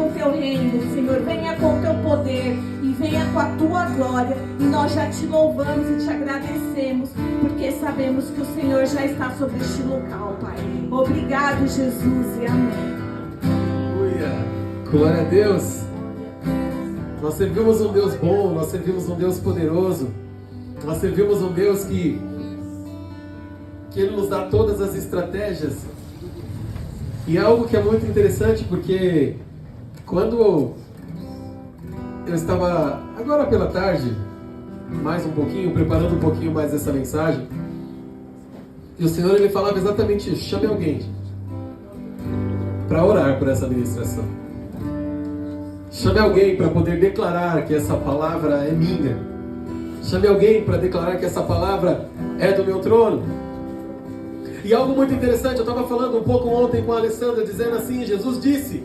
o teu reino, Senhor, venha com o teu poder e venha com a tua glória. E nós já te louvamos e te agradecemos, porque sabemos que o Senhor já está sobre este local, Pai. Obrigado, Jesus, e amém. Aleluia! Glória a Deus! Nós servimos um Deus bom, nós servimos um Deus poderoso, nós servimos um Deus que Ele nos dá todas as estratégias. E é algo que é muito interessante, porque quando eu estava, agora pela tarde, mais um pouquinho, preparando um pouquinho mais essa mensagem, e o Senhor ele falava exatamente isso: chame alguém para orar por essa ministração. Chame alguém para poder declarar que essa palavra é minha. Chame alguém para declarar que essa palavra é do meu trono. E algo muito interessante, eu estava falando um pouco ontem com a Alessandra, dizendo assim: Jesus disse,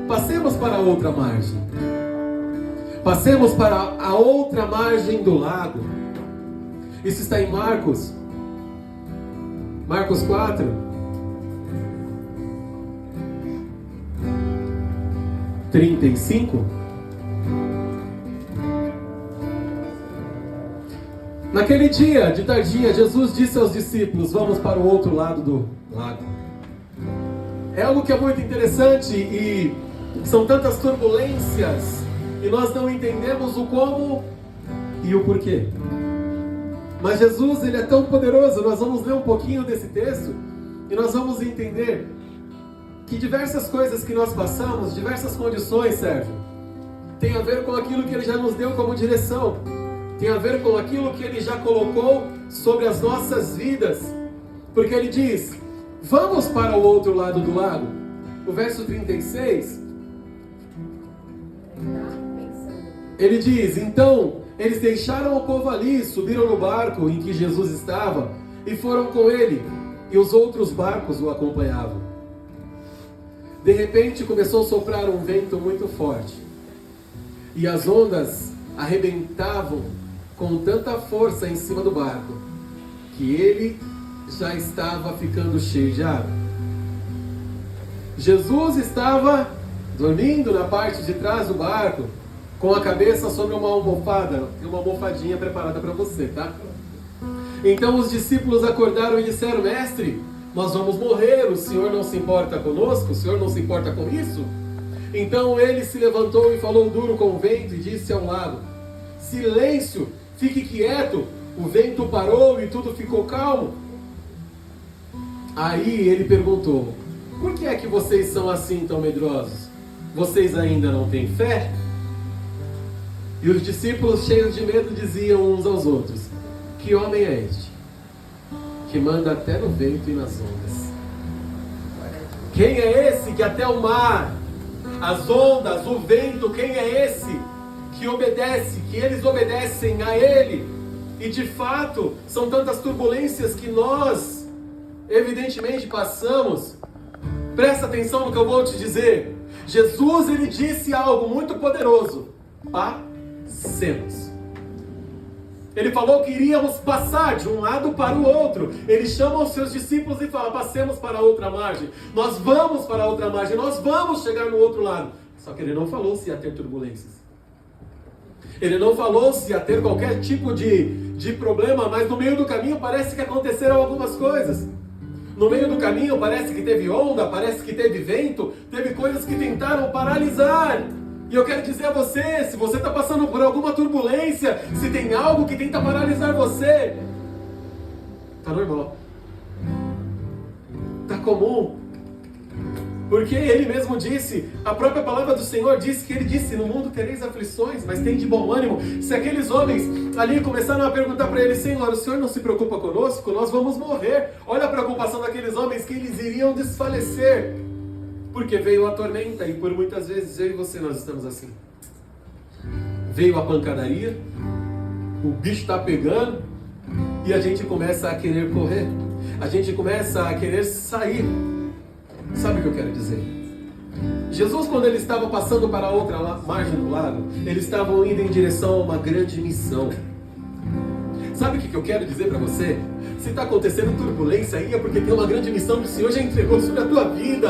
passemos para a outra margem. Passemos para a outra margem do lago. Isso está em Marcos 4. Naquele dia de tardinha, Jesus disse aos discípulos: vamos para o outro lado do lago. É algo que é muito interessante e são tantas turbulências e nós não entendemos o como e o porquê. Mas Jesus, ele é tão poderoso. Nós vamos ler um pouquinho desse texto e nós vamos entender que diversas coisas que nós passamos, diversas condições, Sérgio, tem a ver com aquilo que Ele já nos deu como direção, tem a ver com aquilo que Ele já colocou sobre as nossas vidas, porque Ele diz: vamos para o outro lado do lago. O verso 36, Ele diz: então eles deixaram o povo ali, subiram no barco em que Jesus estava e foram com Ele, e os outros barcos o acompanhavam. De repente começou a soprar um vento muito forte, e as ondas arrebentavam com tanta força em cima do barco, que ele já estava ficando cheio de água. Jesus estava dormindo na parte de trás do barco, com a cabeça sobre uma almofada, uma almofadinha preparada para você, tá? Então os discípulos acordaram e disseram: mestre, nós vamos morrer, o Senhor não se importa conosco? O Senhor não se importa com isso? Então ele se levantou e falou duro com o vento e disse ao lago: silêncio, fique quieto. O vento parou e tudo ficou calmo. Aí ele perguntou: por que é que vocês são assim tão medrosos? Vocês ainda não têm fé? E os discípulos, cheios de medo, diziam uns aos outros: que homem é este, que manda até no vento e nas ondas? Quem é esse que até o mar, as ondas, o vento, quem é esse que obedece, que eles obedecem a Ele? E de fato, são tantas turbulências que nós, evidentemente, passamos. Presta atenção no que eu vou te dizer. Jesus, Ele disse algo muito poderoso: passemos. Ele falou que iríamos passar de um lado para o outro. Ele chama os seus discípulos e fala: passemos para a outra margem. Nós vamos para a outra margem. Nós vamos chegar no outro lado. Só que ele não falou se ia ter turbulências. Ele não falou se ia ter qualquer tipo de problema. Mas no meio do caminho parece que aconteceram algumas coisas. No meio do caminho parece que teve onda, parece que teve vento. Teve coisas que tentaram paralisar. E eu quero dizer a você, se você está passando por alguma turbulência, se tem algo que tenta paralisar você, está normal, está comum, porque Ele mesmo disse, a própria palavra do Senhor diz que Ele disse: no mundo tereis aflições, mas tem de bom ânimo. Se aqueles homens ali começaram a perguntar para Ele: Senhor, o Senhor não se preocupa conosco? Nós vamos morrer. Olha a preocupação daqueles homens, que eles iriam desfalecer. Porque veio a tormenta, e por muitas vezes eu e você, nós estamos assim. Veio a pancadaria, o bicho está pegando, e a gente começa a querer correr, a gente começa a querer sair. Sabe o que eu quero dizer? Jesus, quando Ele estava passando para a outra margem do lago, eles estavam indo em direção a uma grande missão. Sabe o que eu quero dizer para você? Se está acontecendo turbulência aí, é porque tem uma grande missão que o Senhor já entregou sobre a tua vida.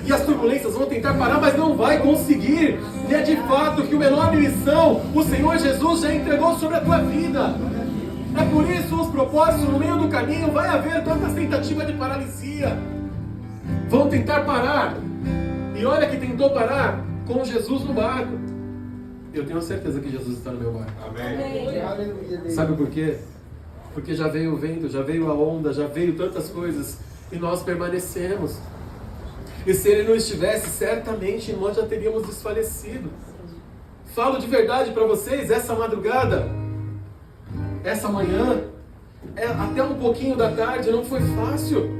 E as turbulências vão tentar parar, mas não vai conseguir. E é de fato que uma enorme missão o Senhor Jesus já entregou sobre a tua vida. É por isso os propósitos no meio do caminho vai haver tantas tentativas de paralisia. Vão tentar parar. E olha que tentou parar com Jesus no barco. Eu tenho certeza que Jesus está no meu barco. Amém. Sabe por quê? Porque já veio o vento, já veio a onda, já veio tantas coisas. E nós permanecemos. E se ele não estivesse, certamente nós já teríamos desfalecido. Falo de verdade para vocês, essa madrugada, essa manhã, até um pouquinho da tarde, não foi fácil.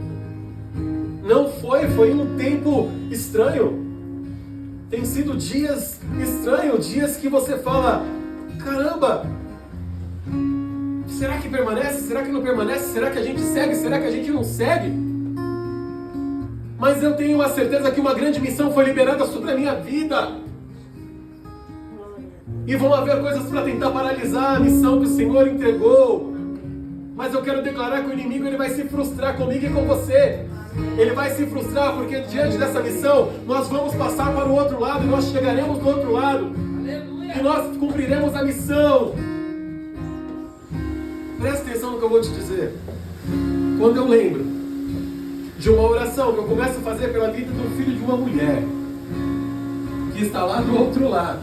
Não foi um tempo estranho. Tem sido dias estranhos, dias que você fala, caramba, será que permanece? Será que não permanece? Será que a gente segue? Será que a gente não segue? Mas eu tenho a certeza que uma grande missão foi liberada sobre a minha vida. E vão haver coisas para tentar paralisar a missão que o Senhor entregou. Mas eu quero declarar que o inimigo ele vai se frustrar comigo e com você. Ele vai se frustrar porque diante dessa missão nós vamos passar para o outro lado e nós chegaremos do outro lado. Aleluia. E nós cumpriremos a missão. Presta atenção no que eu vou te dizer. Quando eu lembro de uma oração que eu começo a fazer pela vida do filho de uma mulher que está lá do outro lado,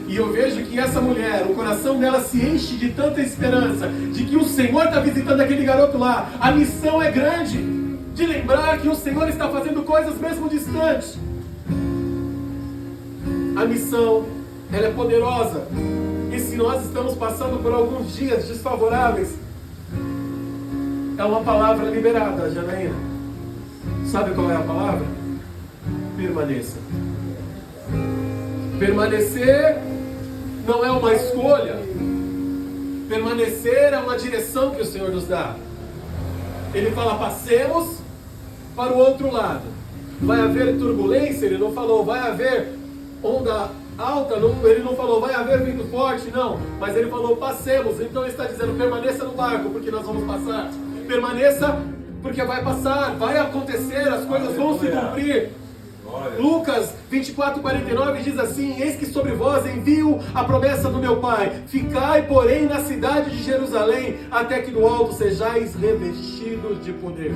e eu vejo que essa mulher, o coração dela se enche de tanta esperança, de que o Senhor está visitando aquele garoto lá. A missão é grande, de lembrar que o Senhor está fazendo coisas mesmo distantes. A missão, ela é poderosa. E se nós estamos passando por alguns dias desfavoráveis, é uma palavra liberada, Janaína. Sabe qual é a palavra? Permaneça. Permanecer não é uma escolha. Permanecer é uma direção que o Senhor nos dá. Ele fala, passemos para o outro lado. Vai haver turbulência? Ele não falou. Vai haver onda alta? Ele não falou. Vai haver vento forte? Não. Mas ele falou, passemos. Então ele está dizendo, permaneça no barco, porque nós vamos passar. Permaneça, porque vai passar. Vai acontecer, as coisas vão se cumprir. Lucas 24:49 diz assim, eis que sobre vós envio a promessa do meu Pai, ficai porém na cidade de Jerusalém, até que do alto sejais revestidos de poder.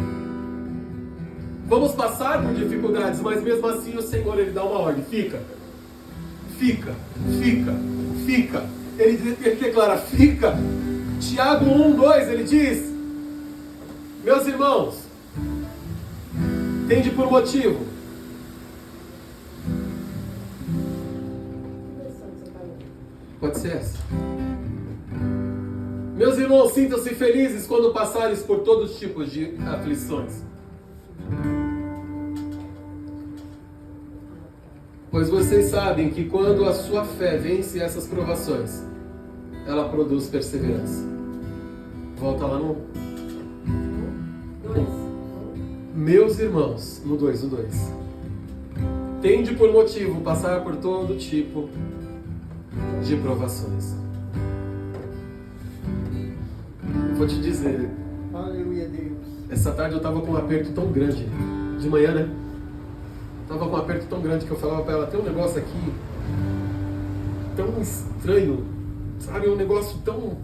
Vamos passar por dificuldades, mas mesmo assim o Senhor ele dá uma ordem, fica, ele declara, fica. Tiago 1:2 ele diz, meus irmãos, tende por motivo. Pode ser essa. Meus irmãos, sintam-se felizes quando passares por todos os tipos de aflições. Pois vocês sabem que quando a sua fé vence essas provações, ela produz perseverança. Volta lá no 2. Meus irmãos, no 2. Tende por motivo passar por todo tipo de provações. Eu vou te dizer, Aleluia, Deus. essa tarde eu estava com um aperto tão grande, de manhã, né? Estava com um aperto tão grande que eu falava para ela, tem um negócio aqui tão estranho, sabe? Um negócio tão...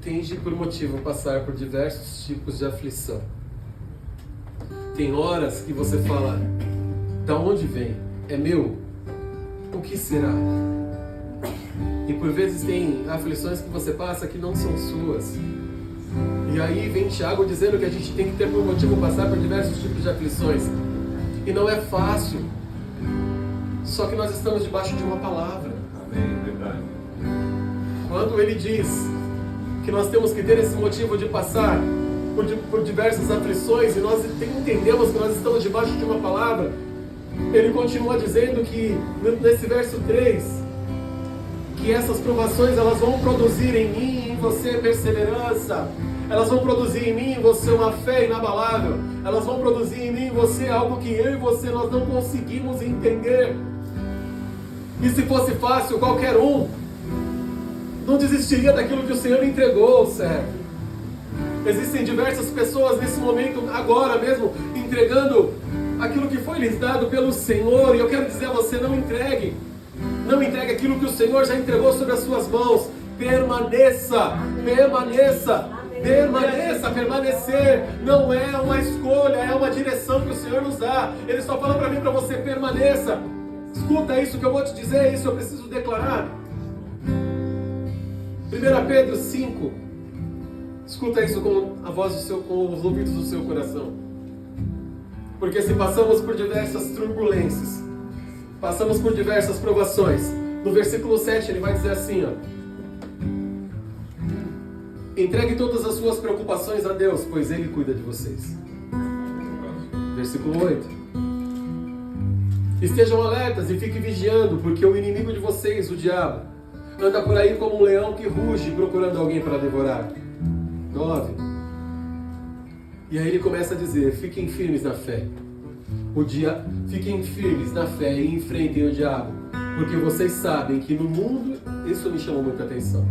Tende por motivo passar por diversos tipos de aflição. Tem horas que você fala, da onde vem? É meu? O que será? E por vezes tem aflições que você passa que não são suas. E aí vem Tiago dizendo que a gente tem que ter por motivo passar por diversos tipos de aflições. E não é fácil. Só que nós estamos debaixo de uma palavra. Amém, verdade. Quando ele diz que nós temos que ter esse motivo de passar por diversas aflições, e nós entendemos que nós estamos debaixo de uma palavra, ele continua dizendo que, nesse verso 3, que essas provações elas vão produzir em mim e em você perseverança. Elas vão produzir em mim e em você uma fé inabalável. Elas vão produzir em mim e em você algo que eu e você nós não conseguimos entender. E se fosse fácil, qualquer um não desistiria daquilo que o Senhor entregou, servo. Existem diversas pessoas nesse momento, agora mesmo, entregando aquilo que foi lhes dado pelo Senhor. E eu quero dizer a você, não entregue aquilo que o Senhor já entregou sobre as suas mãos. Permaneça. Permanecer não é uma escolha, é uma direção que o Senhor nos dá. Ele só fala para mim, para você, permaneça. Escuta isso que eu vou te dizer, isso eu preciso declarar. 1 Pedro 5. Escuta isso com a voz do seu, com os ouvidos do seu coração. Porque se passamos por diversas turbulências, passamos por diversas provações, no versículo 7 ele vai dizer assim, ó: entregue todas as suas preocupações a Deus, pois Ele cuida de vocês. Versículo 8: estejam alertas e fiquem vigiando, porque o inimigo de vocês, o diabo, anda por aí como um leão que ruge, procurando alguém para devorar. 9: e aí ele começa a dizer, fiquem firmes na fé. Fiquem firmes na fé e enfrentem o diabo, porque vocês sabem que no mundo, isso me chamou muita atenção,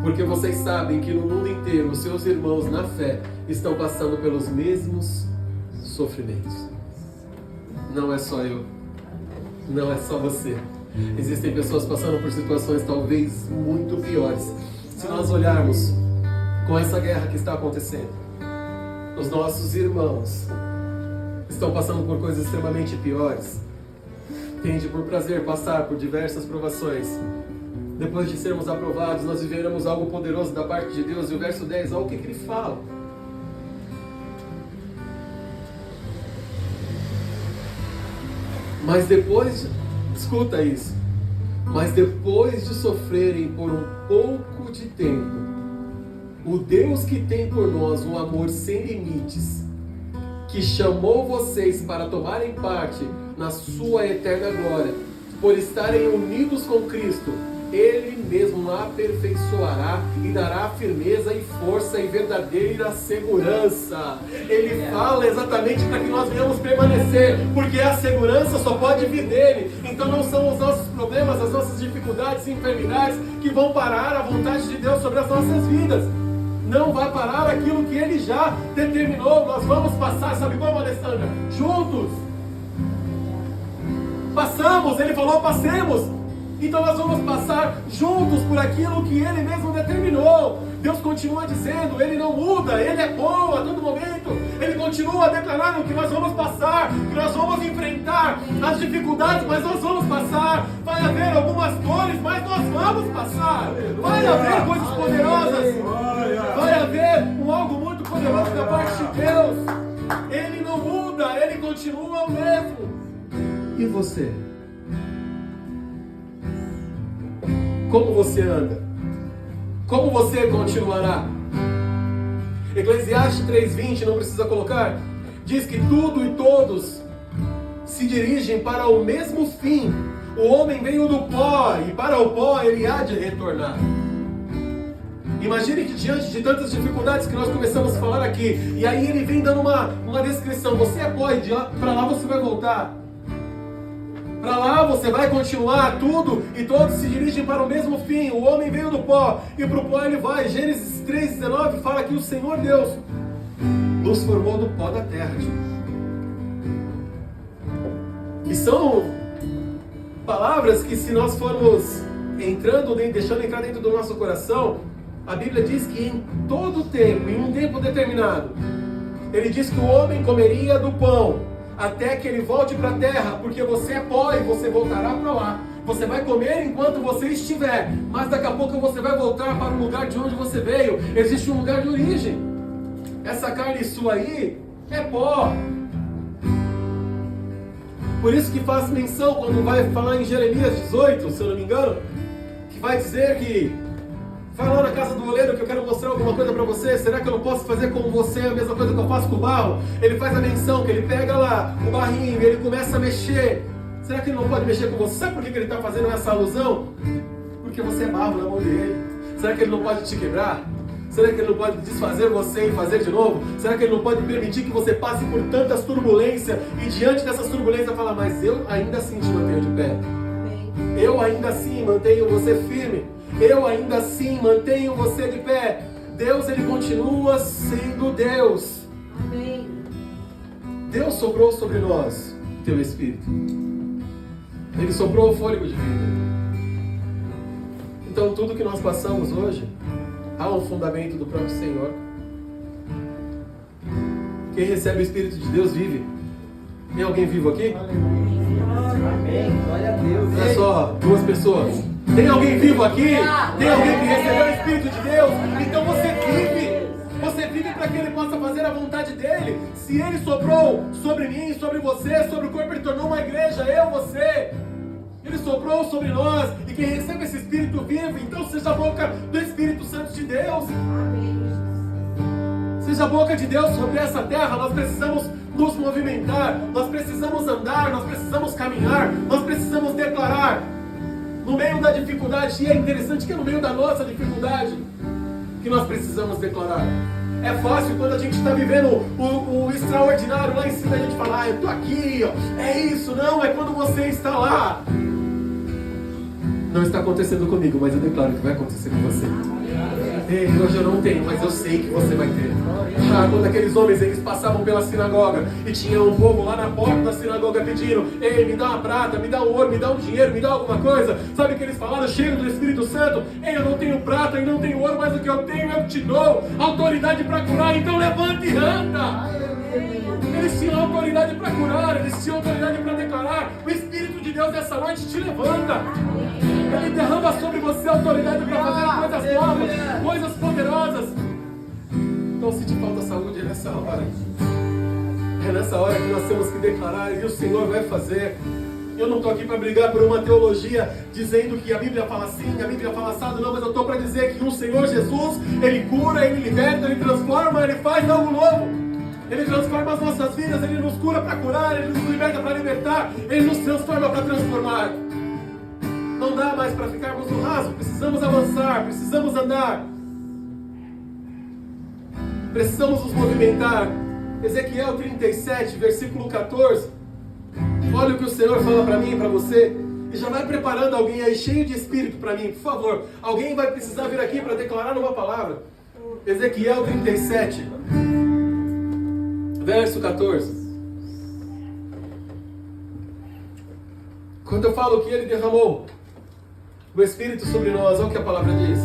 porque vocês sabem que no mundo inteiro os seus irmãos na fé estão passando pelos mesmos sofrimentos. Não é só eu, não é só você. Existem pessoas passando por situações talvez muito piores. Se nós olharmos com essa guerra que está acontecendo, os nossos irmãos estão passando por coisas extremamente piores. Tende por prazer passar por diversas provações. Depois de sermos aprovados, nós viveremos algo poderoso da parte de Deus. E o verso 10, olha o que ele fala. Mas depois, escuta isso, mas depois de sofrerem por um pouco de tempo, o Deus que tem por nós um amor sem limites, que chamou vocês para tomarem parte na sua eterna glória, por estarem unidos com Cristo, Ele mesmo aperfeiçoará e dará firmeza e força e verdadeira segurança. Ele fala exatamente para que nós venhamos permanecer, porque a segurança só pode vir dele. Então não são os nossos problemas, as nossas dificuldades e enfermidades que vão parar a vontade de Deus sobre as nossas vidas. Não vai parar aquilo que Ele já determinou. Nós vamos passar, sabe como, Alessandra? Juntos. Passamos, Ele falou, passemos. Então nós vamos passar juntos por aquilo que Ele mesmo determinou. Deus continua dizendo, Ele não muda, Ele é bom a todo momento. Ele continua declarando que nós vamos passar, que nós vamos enfrentar as dificuldades, mas nós vamos passar. Vai haver algumas dores, mas nós vamos passar. Vai haver coisas poderosas. Vai haver algo muito poderoso da parte de Deus. Ele não muda, Ele continua o mesmo. E você? Como você anda? Como você continuará? Eclesiastes 3:20, não precisa colocar, diz que tudo e todos se dirigem para o mesmo fim. O homem veio do pó e para o pó ele há de retornar. Imagine que diante de tantas dificuldades que nós começamos a falar aqui, e aí ele vem dando uma descrição, você é pó e para lá você vai voltar. Para lá você vai continuar, tudo e todos se dirigem para o mesmo fim. O homem veio do pó e para o pó ele vai. Gênesis 3:19 fala que o Senhor Deus nos formou do pó da terra. E são palavras que, se nós formos entrando, deixando entrar dentro do nosso coração, a Bíblia diz que em todo tempo, em um tempo determinado, Ele diz que o homem comeria do pão até que ele volte para a terra, porque você é pó e você voltará para lá. Você vai comer enquanto você estiver, mas daqui a pouco você vai voltar para o lugar de onde você veio. Existe um lugar de origem. Essa carne sua aí é pó. Por isso que faz menção quando vai falar em Jeremias 18, se eu não me engano, que vai dizer que vai lá na casa do oleiro que eu quero mostrar alguma coisa para você. Será que eu não posso fazer com você a mesma coisa que eu faço com o barro? Ele faz a menção que ele pega lá o barrinho e ele começa a mexer. Será que ele não pode mexer com você? Sabe por que ele está fazendo essa alusão? Porque você é barro na mão dele. Será que ele não pode te quebrar? Será que ele não pode desfazer você e fazer de novo? Será que ele não pode permitir que você passe por tantas turbulências e diante dessas turbulências falar, mas eu ainda assim te mantenho de pé. Eu ainda assim mantenho você firme. eu ainda assim mantenho você de pé. Deus, ele continua sendo Deus. Amém. Deus soprou sobre nós teu Espírito. Ele soprou o fôlego de vida. Então tudo que nós passamos hoje há um fundamento do próprio Senhor. Quem recebe o Espírito de Deus vive. Tem alguém vivo aqui? Amém. Glória a Deus. Não é só duas pessoas. Tem alguém vivo aqui? Tem alguém que recebeu o Espírito de Deus? Então você vive. Você vive para que Ele possa fazer a vontade dEle. Se Ele soprou sobre mim, sobre você, sobre o corpo, Ele tornou uma igreja, eu, você. Ele soprou sobre nós. E quem recebe esse Espírito vive. Então seja a boca do Espírito Santo de Deus. Seja a boca de Deus sobre essa terra. Nós precisamos nos movimentar. Nós precisamos andar. Nós precisamos caminhar. Nós precisamos declarar. No meio da dificuldade. E é interessante que é no meio da nossa dificuldade que nós precisamos declarar. É fácil quando a gente está vivendo o extraordinário lá em cima, a gente fala, eu estou aqui, ó, é isso. Não, é quando você está lá. Não está acontecendo comigo, mas eu declaro que vai acontecer com você. Ei, hoje eu não tenho, mas eu sei que você vai ter. Quando aqueles homens, eles passavam pela sinagoga e tinha um povo lá na porta da sinagoga pedindo, ei, me dá uma prata, me dá um ouro, me dá um dinheiro, me dá alguma coisa. Sabe o que eles falaram, cheio do Espírito Santo? Ei, eu não tenho prata e não tenho ouro, mas o que eu tenho eu te dou autoridade para curar, então levanta e anda. Eles tinham autoridade para curar, eles tinham autoridade para declarar. O Espírito de Deus essa noite te levanta. Ele derrama sobre você autoridade para fazer coisas novas, coisas poderosas. Então se te falta saúde, é nessa hora. É nessa hora que nós temos que declarar e o Senhor vai fazer. Eu não estou aqui para brigar por uma teologia dizendo que a Bíblia fala assim, a Bíblia fala assado, não, mas eu estou para dizer que o Senhor Jesus, Ele cura, Ele liberta, Ele transforma, Ele faz algo novo. Ele transforma as nossas vidas, Ele nos cura para curar, Ele nos liberta para libertar, Ele nos transforma para transformar. Não dá mais para ficarmos no raso, precisamos avançar, precisamos andar. Precisamos nos movimentar. Ezequiel 37, versículo 14. Olha o que o Senhor fala para mim e para você. E já vai preparando alguém aí cheio de espírito para mim, por favor. Alguém vai precisar vir aqui para declarar uma palavra. Ezequiel 37, verso 14. Quando eu falo que Ele derramou o Espírito sobre nós, olha o que a palavra diz.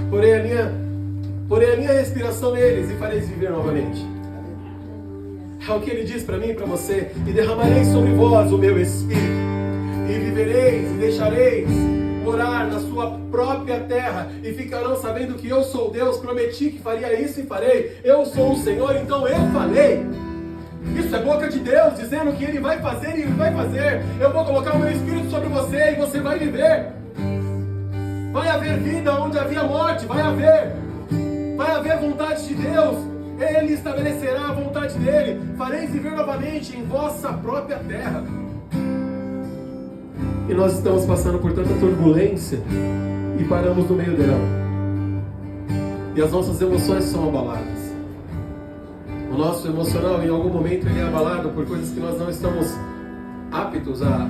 Porém a minha respiração neles e fareis viver novamente. É o que Ele diz para mim e para você. E derramarei sobre vós o meu Espírito. E vivereis e deixareis morar na sua própria terra. E ficarão sabendo que eu sou Deus. Prometi que faria isso e farei. Eu sou o Senhor, então eu falei. Isso é boca de Deus dizendo que Ele vai fazer e Ele vai fazer. Eu vou colocar o meu Espírito sobre você e você vai viver. Vai haver vida onde havia morte. Vai haver vontade de Deus. Ele estabelecerá a vontade dEle. Fareis viver novamente em vossa própria terra. E nós estamos passando por tanta turbulência e paramos no meio dela. E as nossas emoções são abaladas. O nosso emocional, em algum momento, ele é abalado por coisas que nós não estamos aptos a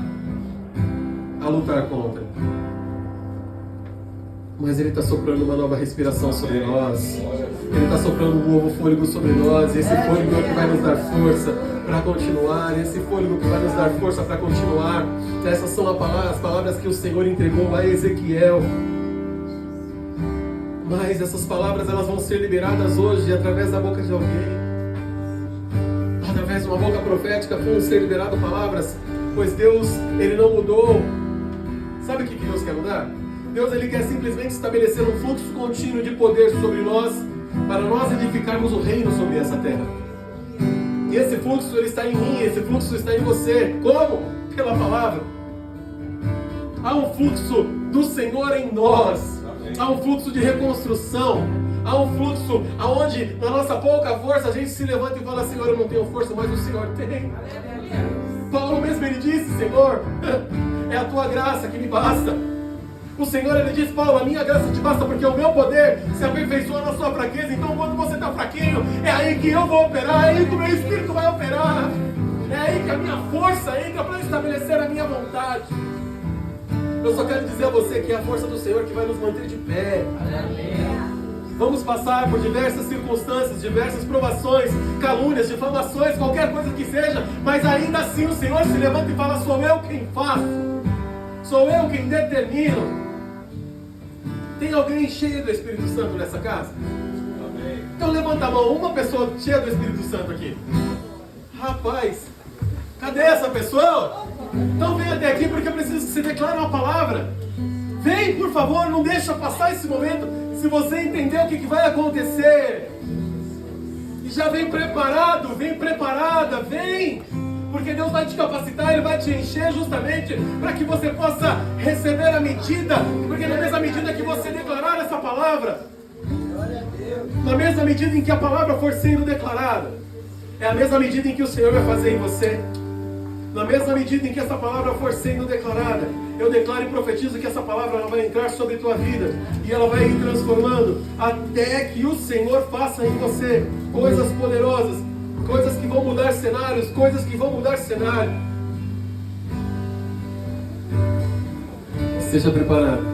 lutar contra. Mas Ele está soprando uma nova respiração sobre nós. Ele está soprando um novo fôlego sobre nós. E esse fôlego é o que vai nos dar força para continuar. Esse fôlego que vai nos dar força para continuar. Essas são as palavras que o Senhor entregou a Ezequiel. Mas essas palavras, elas vão ser liberadas hoje através da boca de alguém. Através de uma boca profética vão ser liberadas palavras. Pois Deus, Ele não mudou. Sabe o que Deus quer mudar? Deus, Ele quer simplesmente estabelecer um fluxo contínuo de poder sobre nós, para nós edificarmos o reino sobre essa terra. E esse fluxo, ele está em mim, esse fluxo está em você. Como? Pela palavra. Há um fluxo do Senhor em nós. Há um fluxo de reconstrução. Há um fluxo onde, na nossa pouca força, a gente se levanta e fala, Senhor, eu não tenho força, mas o Senhor tem. Paulo mesmo, ele disse, Senhor, é a tua graça que me basta. O Senhor, Ele diz, Paulo, a minha graça te basta porque o meu poder se aperfeiçoa na sua fraqueza. Então quando você está fraquinho, é aí que eu vou operar, é aí que o meu Espírito vai operar. É aí que a minha força entra para estabelecer a minha vontade. Eu só quero dizer a você que é a força do Senhor que vai nos manter de pé. Vamos passar por diversas circunstâncias, diversas provações, calúnias, difamações, qualquer coisa que seja, mas ainda assim o Senhor se levanta e fala: sou eu quem faço, sou eu quem determino. Tem alguém cheio do Espírito Santo nessa casa? Amém. Então levanta a mão, uma pessoa cheia do Espírito Santo aqui. Rapaz, cadê essa pessoa? Então vem até aqui porque eu preciso que você declare uma palavra. Vem, por favor, não deixa passar esse momento. Se você entender o que vai acontecer, e já vem preparado, vem preparada, vem, porque Deus vai te capacitar, Ele vai te encher justamente para que você possa receber a medida, porque na mesma medida que você declarar essa palavra, na mesma medida em que a palavra for sendo declarada, é a mesma medida em que o Senhor vai fazer em você. Na mesma medida em que essa palavra for sendo declarada, eu declaro e profetizo que essa palavra ela vai entrar sobre a tua vida e ela vai ir transformando até que o Senhor faça em você coisas poderosas, coisas que vão mudar cenários, coisas que vão mudar cenário. Seja preparado,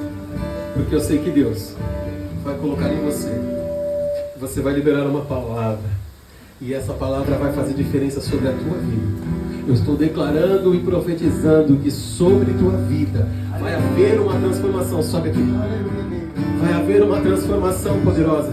porque eu sei que Deus vai colocar em você. Você vai liberar uma palavra e essa palavra vai fazer diferença sobre a tua vida. Eu estou declarando e profetizando que sobre tua vida vai haver uma transformação. Sobe aqui. Vai haver uma transformação poderosa.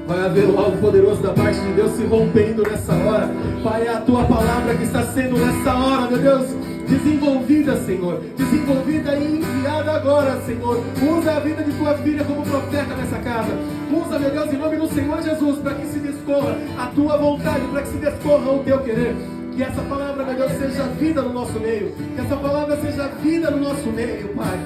Vai haver algo poderoso da parte de Deus se rompendo nessa hora. Pai, é a tua palavra que está sendo nessa hora, meu Deus, desenvolvida, Senhor. Desenvolvida e enviada agora, Senhor. Usa a vida de tua filha como profeta nessa casa. Usa, meu Deus, em nome do Senhor Jesus, para que se descorra a tua vontade, para que se descorra o teu querer. Que essa palavra, meu Deus, seja vida no nosso meio. Que essa palavra seja vida no nosso meio, Pai.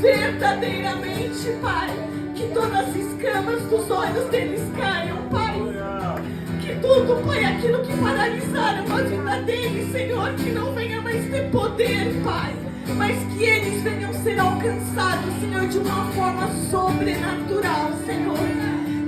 Verdadeiramente, Pai, que todas as escamas dos olhos deles caiam, Pai. Que tudo, Pai, aquilo que paralisaram a vida deles, Senhor, que não venha mais ter poder, Pai, mas que eles venham ser alcançados, Senhor, de uma forma sobrenatural, Senhor.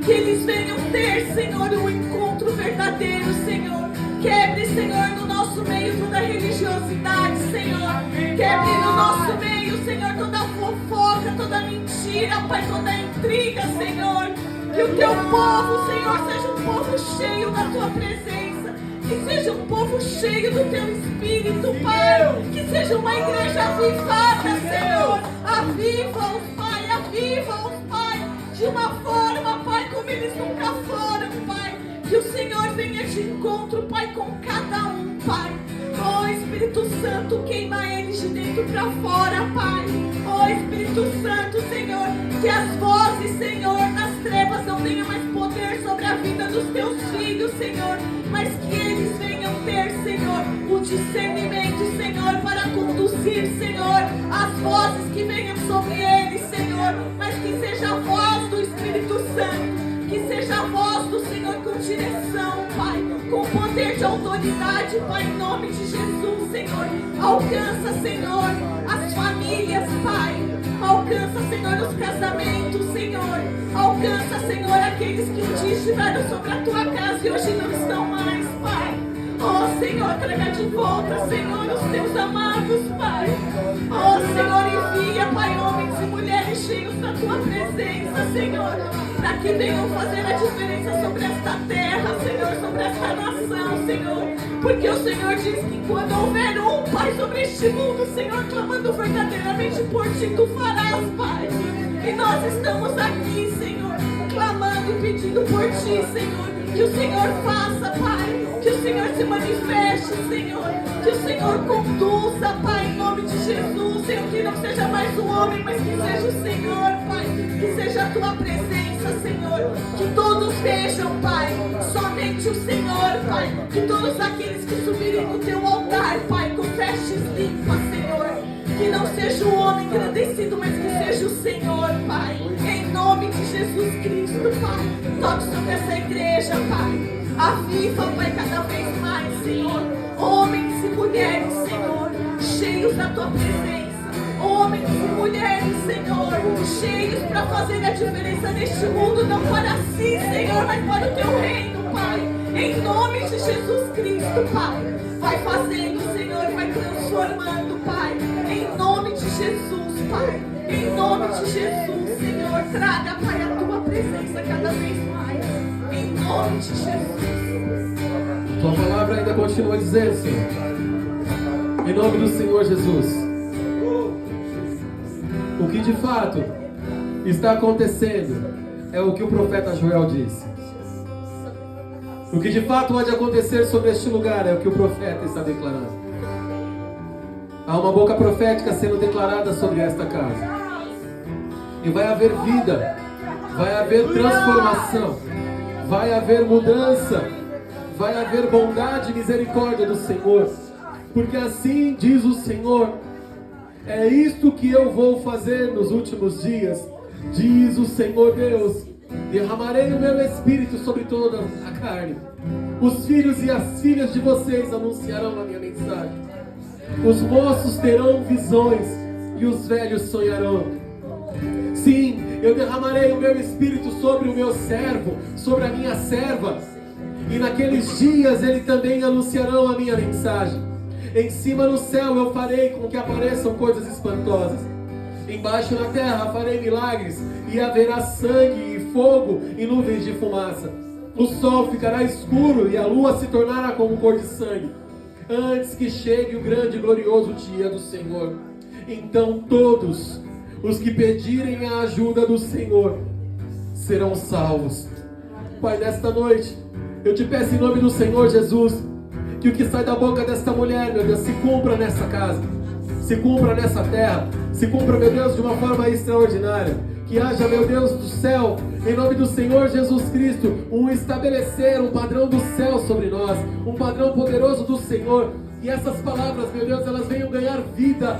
Que eles venham ter, Senhor, um encontro verdadeiro, Senhor. Quebre, Senhor, no nosso meio toda religiosidade, Senhor. Quebre no nosso meio, Senhor, toda fofoca, toda mentira, Pai, toda intriga, Senhor. Que o teu povo, Senhor, seja um povo cheio da tua presença. Que seja um povo cheio do teu Espírito, Pai. Que seja uma igreja avivada, Senhor. Aviva-os, Pai, aviva-os, Pai. De uma forma, Pai, como eles nunca foram, Pai. Que o Senhor venha de encontro, Pai, com cada um, Pai. Oh, Espírito Santo, queima eles de dentro para fora, Pai. Oh, Espírito Santo, Senhor, que as vozes, Senhor, nas trevas não tenham mais poder sobre a vida dos teus filhos, Senhor, mas que eles venham ter, Senhor, o discernimento, Senhor, para conduzir, Senhor, as vozes que venham sobre eles, Senhor, mas que seja a voz do Espírito Santo, que seja a voz do Senhor com direção, Pai, com poder de autoridade, Pai, em nome de Jesus, Senhor. Alcança, Senhor, as famílias, Pai. Alcança, Senhor, os casamentos, Senhor. Alcança, Senhor, aqueles que um dia estiveram sobre a tua casa e hoje não estão mais, Pai. Oh, Senhor, traga de volta, Senhor, os teus amados, Pai. Oh, Senhor, envia, Pai, homens e mulheres cheios da tua presença, Senhor, para que venham fazer a diferença sobre esta terra, Senhor, sobre esta nação, Senhor. Porque o Senhor diz que quando houver um, Pai, sobre este mundo, Senhor, clamando verdadeiramente por ti, tu farás, Pai. E nós estamos aqui, Senhor, clamando e pedindo por ti, Senhor. Que o Senhor faça, Pai. Que o Senhor se manifeste, Senhor. Que o Senhor conduza, Pai, em nome de Jesus, Senhor. Que não seja mais o homem, mas que seja o Senhor, Pai. Que seja a tua presença, Senhor. Que todos vejam, Pai, somente o Senhor, Pai. Que todos aqueles que subirem no teu altar, Pai, com vestes limpas, Senhor. Que não seja o homem engrandecido, mas que seja o Senhor, Pai. Em nome de Jesus Cristo, Pai. Toque sobre essa igreja, Pai. Aviva, Pai, cada vez mais, Senhor. Homens e mulheres, Senhor, cheios da tua presença. Homens e mulheres, Senhor, cheios para fazer a diferença neste mundo, não para si, Senhor, mas para o teu reino, Pai. Em nome de Jesus Cristo, Pai. Vai fazendo, Senhor, vai transformando, Pai. Em nome de Jesus, Pai. Em nome de Jesus, Senhor, traga, Pai, a tua presença cada vez mais. Em nome de Jesus. Tua palavra ainda continua dizendo, Senhor, em nome do Senhor Jesus, o que de fato está acontecendo é o que o profeta Joel disse. O que de fato pode acontecer sobre este lugar é o que o profeta está declarando. Há uma boca profética sendo declarada sobre esta casa. E vai haver vida, vai haver transformação, vai haver mudança, vai haver bondade e misericórdia do Senhor. Porque assim diz o Senhor: é isto que eu vou fazer nos últimos dias, diz o Senhor Deus. Derramarei o meu espírito sobre toda a carne. Os filhos e as filhas de vocês anunciarão a minha mensagem. Os moços terão visões e os velhos sonharão. Sim, eu derramarei o meu espírito sobre o meu servo, sobre a minha serva. E naqueles dias ele também anunciarão a minha mensagem. Em cima no céu eu farei com que apareçam coisas espantosas. Embaixo na terra farei milagres, e haverá sangue e fogo e nuvens de fumaça. O sol ficará escuro e a lua se tornará como cor de sangue, antes que chegue o grande e glorioso dia do Senhor. Então todos os que pedirem a ajuda do Senhor serão salvos. Pai, nesta noite, eu te peço em nome do Senhor Jesus, que o que sai da boca desta mulher, meu Deus, se cumpra nessa casa, se cumpra nessa terra, se cumpra, meu Deus, de uma forma extraordinária. Que haja, meu Deus do céu, em nome do Senhor Jesus Cristo, um estabelecer, um padrão do céu sobre nós, um padrão poderoso do Senhor. E essas palavras, meu Deus, elas venham ganhar vida,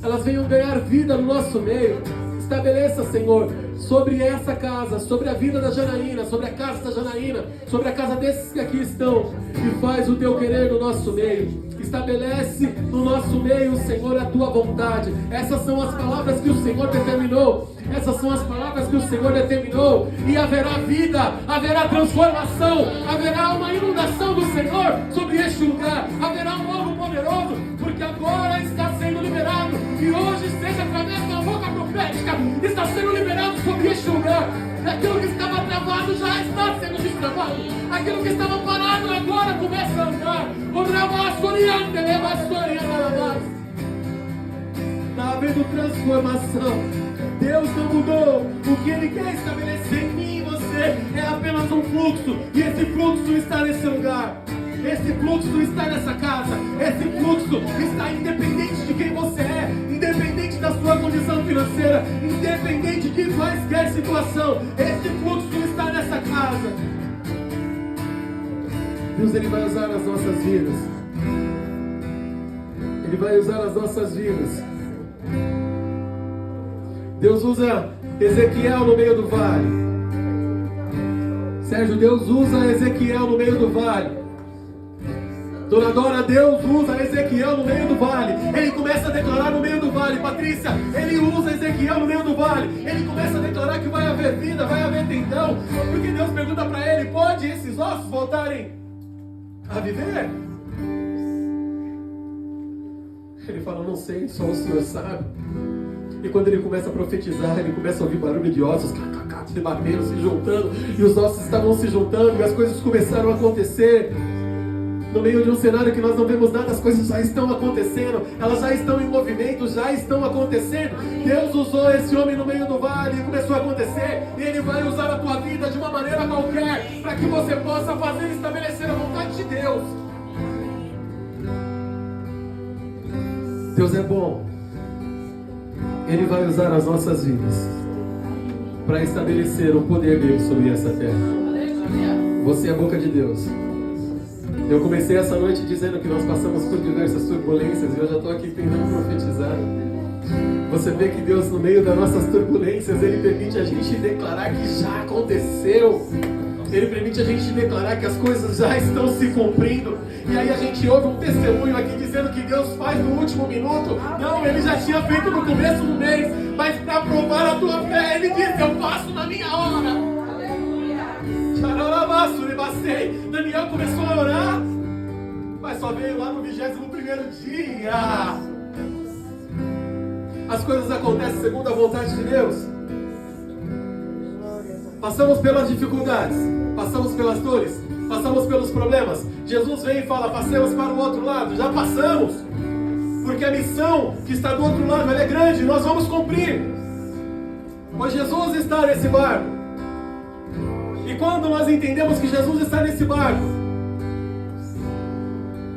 elas venham ganhar vida no nosso meio. Estabeleça, Senhor, sobre essa casa, sobre a vida da Janaína, sobre a casa da Janaína, sobre a casa desses que aqui estão, e faz o teu querer no nosso meio. Estabelece no nosso meio, Senhor, a tua vontade. Essas são as palavras que o Senhor determinou. Essas são as palavras que o Senhor determinou. E haverá vida, haverá transformação, haverá uma inundação do Senhor sobre este lugar. Haverá um fogo poderoso, porque agora está sendo liberado. E hoje, seja através da boca profética, está sendo liberado sobre este lugar. Aquilo que estava travado já está sendo destravado. Aquilo que estava parado agora começa a andar. Está havendo transformação. Deus não mudou. O que Ele quer estabelecer em mim e você é apenas um fluxo. E esse fluxo está nesse lugar. Esse fluxo está nessa casa. Esse fluxo está independente de quem você é, independente da sua condição financeira, independente de quaisquer situação. Esse fluxo está nessa casa. Deus, Ele vai usar as nossas vidas. Ele vai usar as nossas vidas. Deus usa Ezequiel no meio do vale. Sérgio, Deus usa Ezequiel no meio do vale. Dona Dora, Deus usa Ezequiel no meio do vale. Ele começa a declarar no meio do vale. Patrícia, Ele usa Ezequiel no meio do vale. Ele começa a declarar que vai haver vida, vai haver tendão. Porque Deus pergunta para ele: pode esses ossos voltarem a viver? Ele fala: não sei, só o Senhor sabe. E quando ele começa a profetizar, ele começa a ouvir barulho de ossos se batendo, se juntando. E os ossos estavam se juntando e as coisas começaram a acontecer. No meio de um cenário que nós não vemos nada, as coisas já estão acontecendo, elas já estão em movimento, já estão acontecendo. Deus usou esse homem no meio do vale e começou a acontecer. E Ele vai usar a tua vida de uma maneira qualquer, para que você possa fazer e estabelecer a vontade de Deus. Deus é bom. Ele vai usar as nossas vidas para estabelecer o poder dele sobre essa terra. Você é a boca de Deus. Eu comecei essa noite dizendo que nós passamos por diversas turbulências e eu já estou aqui tentando profetizar. Você vê que Deus, no meio das nossas turbulências, Ele permite a gente declarar que já aconteceu. Ele permite a gente declarar que as coisas já estão se cumprindo. E aí a gente ouve um testemunho aqui dizendo que Deus faz no último minuto. Não, Ele já tinha feito no começo do mês. Mas para provar a tua fé, Ele disse: eu faço na minha hora. Daniel começou a orar, mas só veio lá no 21º dia. As coisas acontecem segundo a vontade de Deus. Passamos pelas dificuldades, passamos pelas dores, passamos pelos problemas. Jesus vem e fala: passemos para o outro lado. Já passamos, porque a missão que está do outro lado, ela é grande, nós vamos cumprir. Pois Jesus está nesse barco. E quando nós entendemos que Jesus está nesse barco,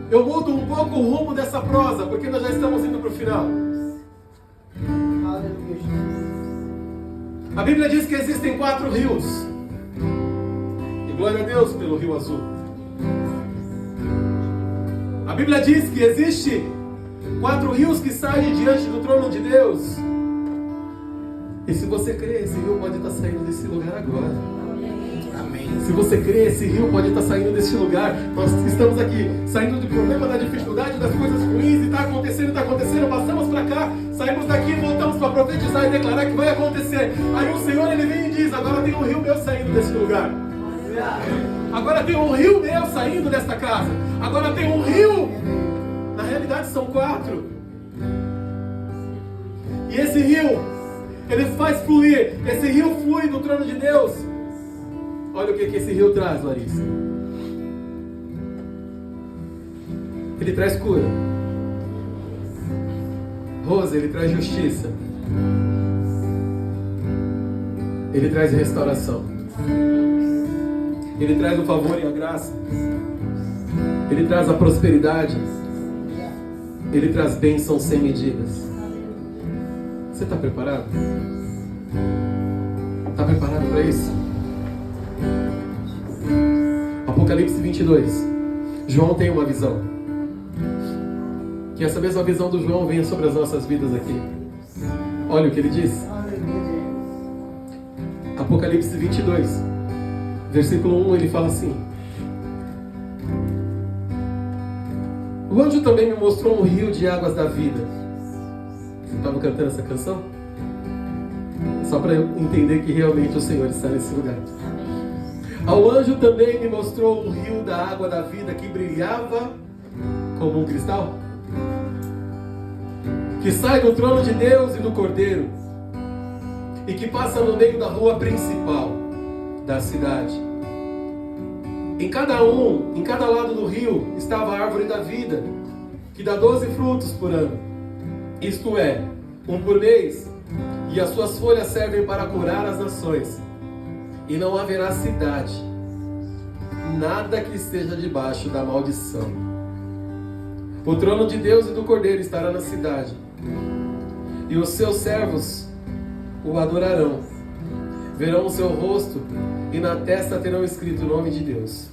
eu mudo um pouco o rumo dessa prosa, porque nós já estamos indo para o final. A Bíblia diz que existem 4 rios. E glória a Deus pelo Rio Azul. A Bíblia diz que existe 4 rios que saem diante do trono de Deus. E se você crê, esse rio pode estar saindo desse lugar agora. Se você crê, esse rio pode estar saindo desse lugar. Nós estamos aqui saindo do problema, da dificuldade, das coisas ruins, e está acontecendo, passamos para cá, saímos daqui e voltamos para profetizar e declarar que vai acontecer. Aí o Senhor, Ele vem e diz: agora tem um rio meu saindo desse lugar. Agora tem um rio meu saindo desta casa. Agora tem um rio. Na realidade são 4. E esse rio, ele faz fluir. Esse rio flui do trono de Deus. Olha o que esse rio traz, Larissa. Ele traz cura. Rosa, ele traz justiça. Ele traz restauração. Ele traz o favor e a graça. Ele traz a prosperidade. Ele traz bênçãos sem medidas. Você está preparado? Está preparado para isso? Apocalipse 22. João tem uma visão. Que essa mesma visão do João venha sobre as nossas vidas aqui. Olha o que ele diz. Apocalipse 22, versículo 1, ele fala assim: o anjo também me mostrou um rio de águas da vida. Você estava cantando essa canção? Só para eu entender que realmente o Senhor está nesse lugar. Ao anjo também me mostrou um rio da água da vida que brilhava como um cristal, que sai do trono de Deus e do Cordeiro, e que passa no meio da rua principal da cidade. Em cada lado do rio estava a árvore da vida, que dá 12 frutos por ano, isto é, 1 por mês, e as suas folhas servem para curar as nações. E não haverá cidade, nada que esteja debaixo da maldição. O trono de Deus e do Cordeiro estará na cidade, e os seus servos o adorarão. verão o seu rosto e na testa terão escrito o nome de Deus.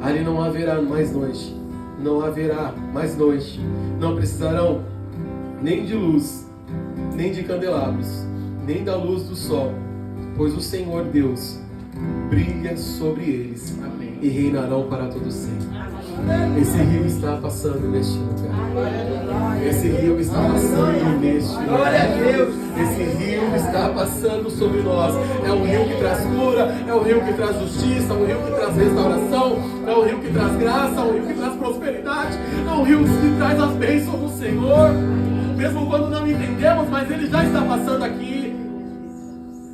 Ali não haverá mais noite, não haverá mais noite, não precisarão nem de luz, nem de candelabros, nem da luz do sol, pois o Senhor Deus brilha sobre eles. Amém. E reinarão para todo sempre. Amém. Esse rio está passando neste lugar. Esse rio está passando neste lugar. Glória a Deus. Esse rio está passando sobre nós. É um rio que traz cura, é um rio que traz justiça, é um rio que traz restauração, é um rio que traz graça, é um rio que traz prosperidade, é um rio que traz as bênçãos do Senhor. Mesmo quando não entendemos, mas ele já está passando aqui.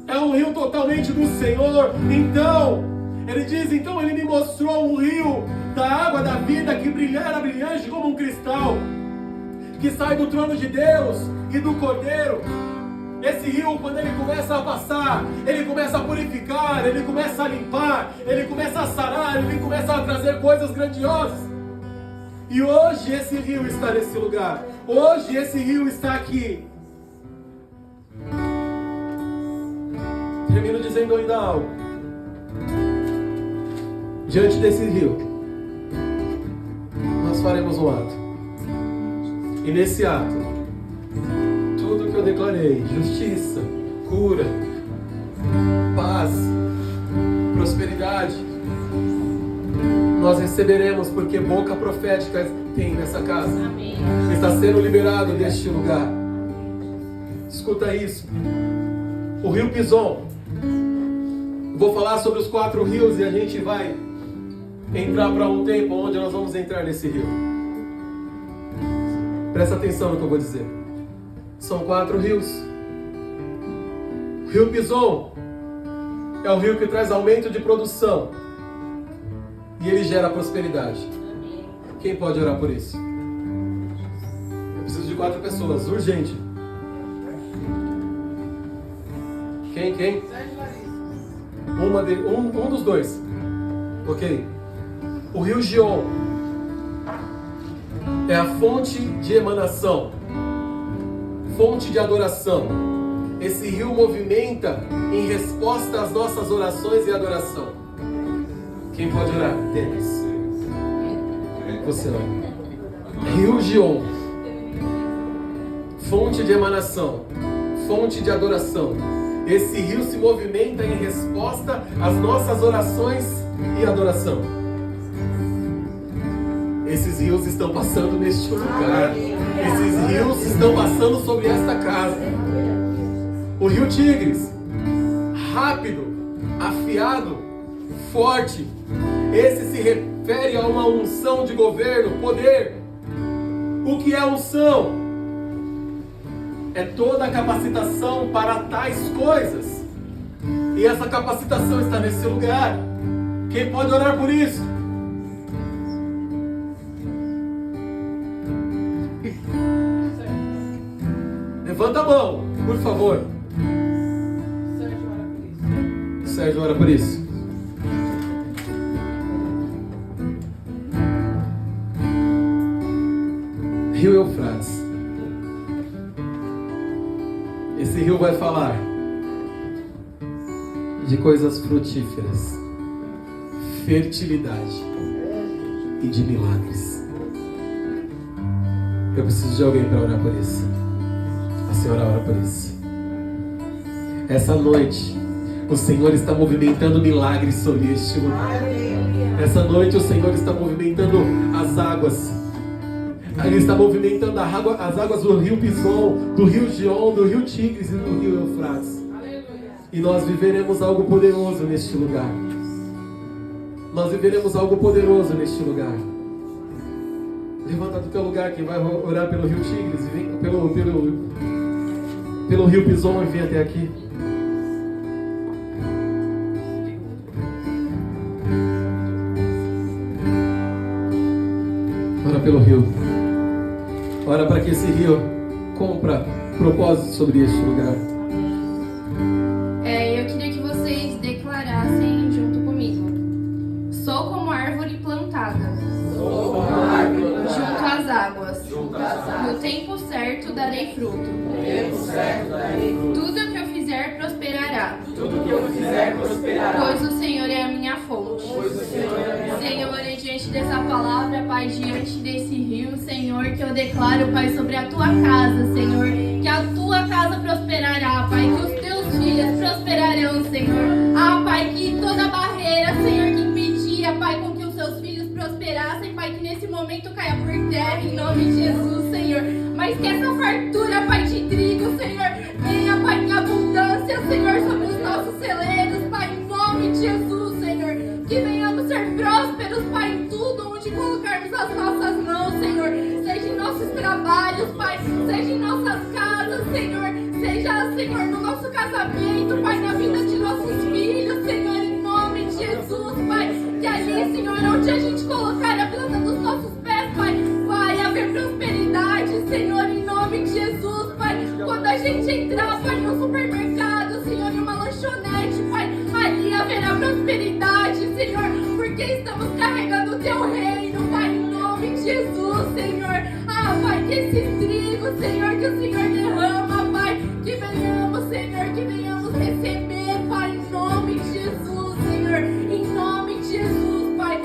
É um rio totalmente do Senhor. Então, ele diz, então ele me mostrou um rio da água da vida que brilhara brilhante como um cristal, que sai do trono de Deus e do Cordeiro. Esse rio, quando ele começa a passar, ele começa a purificar, ele começa a limpar, ele começa a sarar, ele começa a trazer coisas grandiosas. E hoje esse rio está nesse lugar. Hoje esse rio está aqui. Termino dizendo ainda algo. Diante desse rio, nós faremos um ato. E nesse ato, tudo que eu declarei, justiça, cura, paz, prosperidade, nós receberemos, porque boca profética tem nessa casa. Amém. Está sendo liberado deste lugar. Escuta isso. O rio Pison. Vou falar sobre os 4 rios e a gente vai entrar para um tempo onde nós vamos entrar nesse rio. Presta atenção no que eu vou dizer. São 4 rios. O rio Pison é o rio que traz aumento de produção e ele gera prosperidade. Quem pode orar por isso? Eu preciso de 4 pessoas, urgente. Quem? Um dos dois. Ok. O rio Gion é a fonte de emanação, fonte de adoração. Esse rio movimenta em resposta às nossas orações e adoração. Quem pode orar? Denis. Você ora. Rio Gion, fonte de emanação, fonte de adoração. Esse rio se movimenta em resposta às nossas orações e adoração. Esses rios estão passando neste lugar. Esses rios estão passando sobre esta casa. O rio Tigres, rápido, afiado, forte. Esse se refere a uma unção de governo, poder. O que é unção? É toda a capacitação para tais coisas. E essa capacitação está nesse lugar. Quem pode orar por isso? Levanta a mão, por favor. Sérgio ora por isso. Rio Eufrates. Esse rio vai falar de coisas frutíferas, fertilidade e de milagres. Eu preciso de alguém para orar por isso. A senhora ora por isso. Essa noite, o Senhor está movimentando milagres sobre este lugar. Essa noite, o Senhor está movimentando as águas. Ele está movimentando as águas do rio Pison, do rio Gion, do rio Tigres e do rio Eufrates. E nós viveremos algo poderoso neste lugar. Nós viveremos algo poderoso neste lugar. Levanta do teu lugar quem vai orar pelo rio Tigres e vem pelo rio Pison e vem até aqui. Ora pelo rio. Ora para que esse rio cumpra propósito sobre este lugar. Eu queria que vocês declarassem junto comigo. Sou como árvore plantada. Junto às águas. No tempo certo darei fruto. Tudo que eu fizer prosperará. diante desse rio, Senhor, que eu declaro, Pai, sobre a tua casa, Senhor, que a tua casa prosperará, Pai, que os teus filhos prosperarão, Senhor. Ah, Pai, que toda barreira, Senhor, que impedia, Pai, com que os seus filhos prosperassem, Pai, que nesse momento caia por terra, em nome de Jesus, Senhor. Mas que essa fartura, Pai, de trigo, Senhor, venha, Pai, em abundância, Senhor, sobre os nossos celeiros, Pai, em nome de Jesus, Senhor. Que venhamos ser prósperos, Pai, em tudo onde colocarmos as nossas mãos, Senhor. Seja em nossos trabalhos, Pai, seja em nossas casas, Senhor. Seja, Senhor, no nosso casamento, Pai, na vida de nossos filhos, Senhor, em nome de Jesus, Pai. Que ali, Senhor, onde a gente colocar a planta dos nossos pés, Pai, vai haver prosperidade, Senhor, em nome de Jesus, Pai. Quando a gente entrar, Pai, no supermercado, Senhor, em uma lanchonete, Pai, ali haverá prosperidade, Senhor, porque estamos carregando o Teu reino, Pai, em nome de Jesus, Senhor. Ah, Pai, que esse trigo, Senhor, que o Senhor derrama, Pai, que venhamos, Senhor, que venhamos receber, Pai, em nome de Jesus, Senhor, em nome de Jesus, Pai,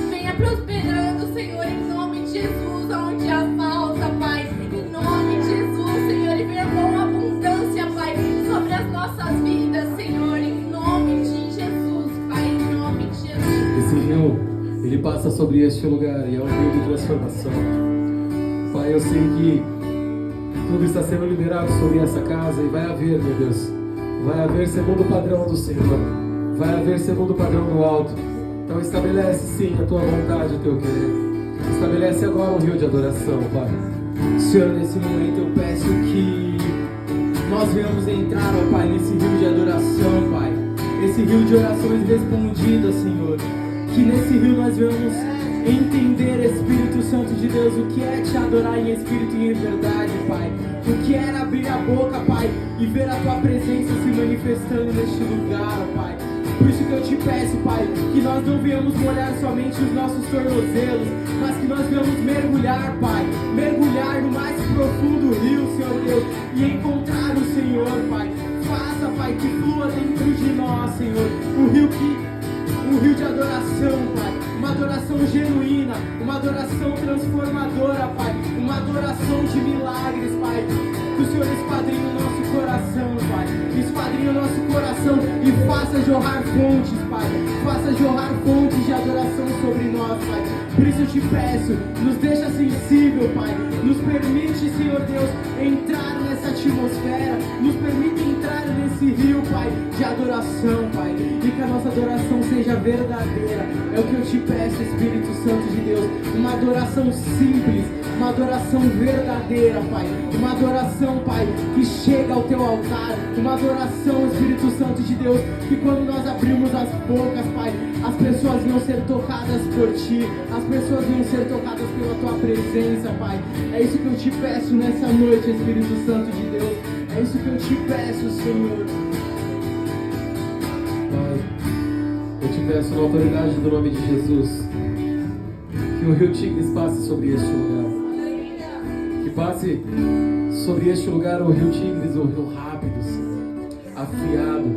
venha prosperando, Senhor, em nome de Jesus, onde há falta, Pai, em nome de Jesus, Senhor, e venha com abundância, Pai, sobre as nossas vidas, Senhor, em nome de Jesus, Pai, em nome de Jesus. Esse rio, ele passa sobre este lugar e é um rio de transformação. Pai, eu sei que tudo está sendo liberado sobre essa casa e vai haver, meu Deus, vai haver segundo o padrão do Senhor, vai haver segundo o padrão do alto. Então estabelece sim a tua vontade, o teu querer. Estabelece agora um rio de adoração, Pai. Senhor, nesse momento eu peço que nós venhamos entrar, ó Pai, nesse rio de adoração, Pai. Esse rio de orações respondidas, Senhor. Que nesse rio nós venhamos entender, Espírito Santo de Deus, o que é te adorar em espírito e em verdade, Pai. O que era abrir a boca, Pai, e ver a Tua presença se manifestando neste lugar, ó Pai. Por isso que eu te peço, Pai, que nós não venhamos molhar somente os nossos tornozelos, mas que nós venhamos mergulhar, Pai, mergulhar no mais profundo rio, Senhor Deus, e encontrar o Senhor, Pai. Faça, Pai, que flua dentro de nós, Senhor, um rio de adoração, Pai, uma adoração genuína, uma adoração transformadora, Pai, uma adoração de milagres, Pai. Que o Senhor esquadrinhe o nosso coração, Pai, esquadrinhe o nosso coração e faça jorrar fontes, Pai, faça jorrar fontes de adoração sobre nós, Pai. Por isso eu te peço, nos deixa sensível, Pai, nos permite, Senhor Deus, entrar nessa atmosfera, nos permite entrar nesse rio, Pai, de adoração, Pai, e que a nossa adoração seja verdadeira. É o que eu te peço, Espírito Santo de Deus, uma adoração simples, uma adoração verdadeira, Pai, uma adoração, Pai, que chega ao Teu altar, uma adoração, Espírito Santo de Deus, que quando nós abrimos as bocas, Pai, as pessoas vão ser tocadas por Ti, as pessoas vão ser tocadas pela Tua presença, Pai. É isso que eu te peço nessa noite, Espírito Santo de Deus, é isso que eu te peço, Senhor. Pai, eu te peço na autoridade do nome de Jesus, que o rio Tigres passe sobre este lugar, que passe sobre este lugar o rio Tigres, o rio rápido, Senhor, afiado,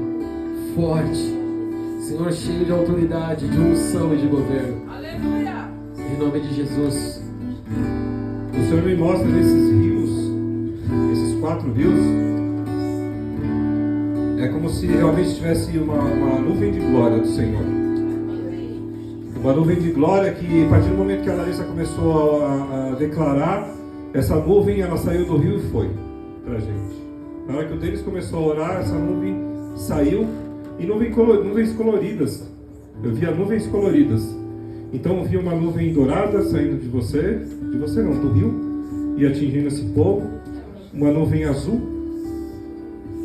forte, Senhor, cheio de autoridade, de unção e de governo. Aleluia! Em nome de Jesus. O Senhor me mostra nesses rios, esses 4 rios, é como se realmente tivesse uma nuvem de glória do Senhor. Uma nuvem de glória que, a partir do momento que a Larissa começou a declarar, essa nuvem, ela saiu do rio e foi pra gente. Na hora que o Denis começou a orar, essa nuvem saiu, e nuvens coloridas. Eu via nuvens coloridas. Então eu vi uma nuvem dourada saindo de você não, do rio, e atingindo esse povo. Uma nuvem azul.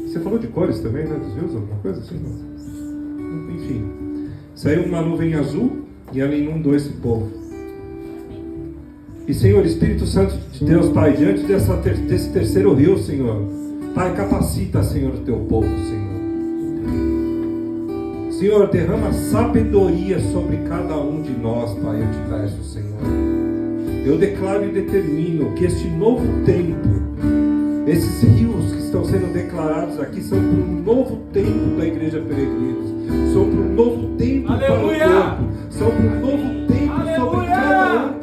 Você falou de cores também, né? Dos rios, alguma coisa assim? Não. Enfim. Saiu uma nuvem azul e ela inundou esse povo. E Senhor, Espírito Santo de Deus, Pai, diante desse terceiro rio, Senhor, Pai, capacita, Senhor, o teu povo, Senhor. Senhor, derrama sabedoria sobre cada um de nós, Pai, eu te peço, Senhor. Eu declaro e determino que este novo tempo, esses rios que estão sendo declarados aqui, são para um novo tempo da Igreja Peregrinos, são para um novo tempo para o corpo, são para um novo tempo sobre cada um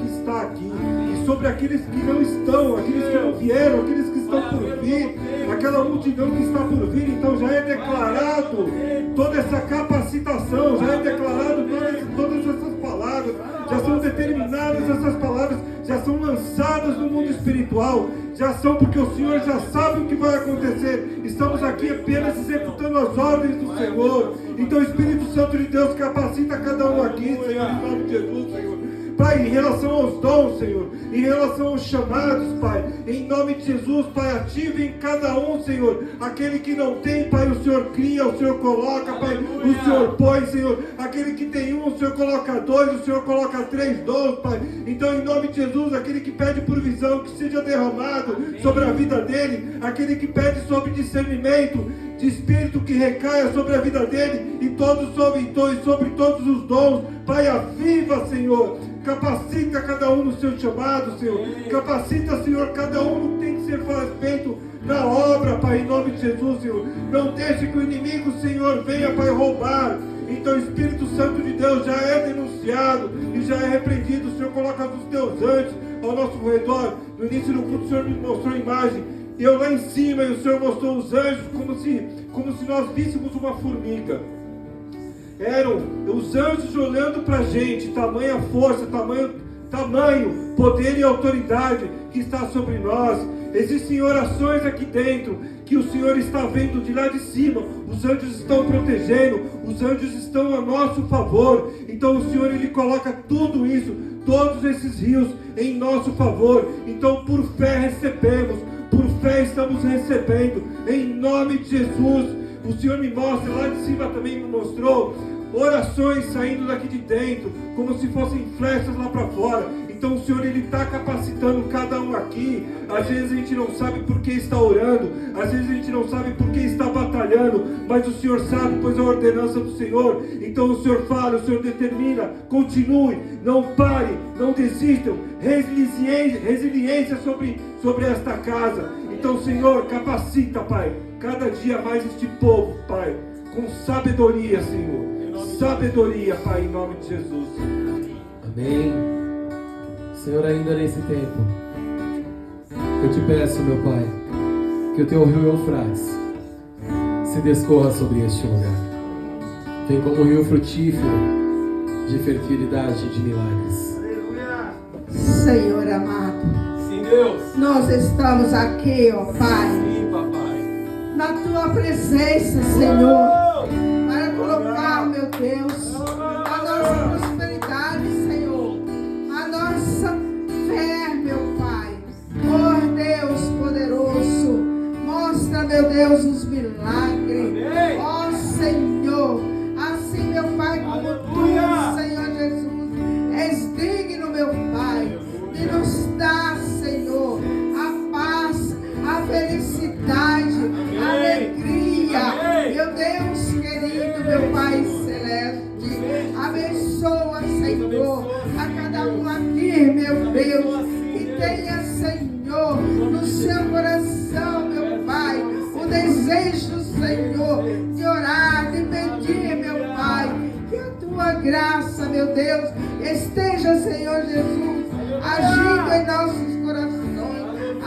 sobre aqueles que não estão, aqueles que não vieram, aqueles que estão por vir, aquela multidão que está por vir. Então já é declarado toda essa capacitação, já é declarado todas essas palavras, já são determinadas essas palavras, já são lançadas no mundo espiritual, já são, porque o Senhor já sabe o que vai acontecer. Estamos aqui apenas executando as ordens do Senhor. Então o Espírito Santo de Deus capacita cada um aqui, Senhor, em nome de Jesus, Senhor. Pai, em relação aos dons, Senhor, em relação aos chamados, Pai, em nome de Jesus, Pai, ative em cada um, Senhor, aquele que não tem, Pai, o Senhor cria, o Senhor coloca, Pai, o Senhor põe, Senhor, aquele que tem um, o Senhor coloca dois, o Senhor coloca 3 dons, Pai. Então, em nome de Jesus, aquele que pede por visão, que seja derramado sobre a vida dele, aquele que pede sobre discernimento de espírito, que recaia sobre a vida dele, e sobre todos os dons, Pai, aviva, Senhor. Capacita cada um no seu chamado, Senhor. Capacita, Senhor, cada um no que tem que ser feito na obra, Pai, em nome de Jesus, Senhor. Não deixe que o inimigo, Senhor, venha, Pai, roubar. Então o Espírito Santo de Deus já é denunciado e já é repreendido. O Senhor coloca os teus anjos ao nosso redor. No início do culto o Senhor me mostrou a imagem. Eu lá em cima, e o Senhor mostrou os anjos como se nós víssemos uma formiga. Eram os anjos olhando para a gente, tamanha força, tamanho, poder e autoridade que está sobre nós. Existem orações aqui dentro que o Senhor está vendo de lá de cima. Os anjos estão protegendo, os anjos estão a nosso favor. Então o Senhor, Ele coloca tudo isso, todos esses rios em nosso favor. Então por fé recebemos, por fé estamos recebendo, em nome de Jesus. O Senhor me mostra, lá de cima também me mostrou orações saindo daqui de dentro, como se fossem flechas lá para fora. Então o Senhor, Ele está capacitando cada um aqui. Às vezes a gente não sabe por que está orando, às vezes a gente não sabe por que está batalhando, mas o Senhor sabe, pois é a ordenança do Senhor. Então o Senhor fala, o Senhor determina, continue, não pare, não desistam, resiliência sobre esta casa. Então Senhor, capacita, Pai, cada dia mais este povo, Pai, com sabedoria, Senhor. Sabedoria, Pai, em nome de Jesus. Amém. Senhor, ainda nesse tempo, eu te peço, meu Pai, que o teu rio Eufrates se descorra sobre este lugar. Vem como um rio frutífero de fertilidade e de milagres. Senhor amado, Sim, Deus. nós estamos aqui, ó Pai, Sim, papai. na tua presença, Senhor, para colocar, meu Deus, a nossa prosperidade, Senhor, a nossa fé, meu Pai. Oh Deus poderoso, mostra, meu Deus, os milagres. Ó Senhor, assim, meu Pai, como tu, Senhor Jesus, és digno, meu Pai, de nos dar, Senhor, a paz, a felicidade, a alegria. Meu Deus querido, meu Pai celeste, abençoa, Senhor, a cada um aqui, meu Deus, que tenha, Senhor, no seu coração, meu Pai, o desejo, Senhor, de orar, de pedir, meu Pai, que a tua graça, meu Deus, esteja, Senhor Jesus, agindo em nossos corações,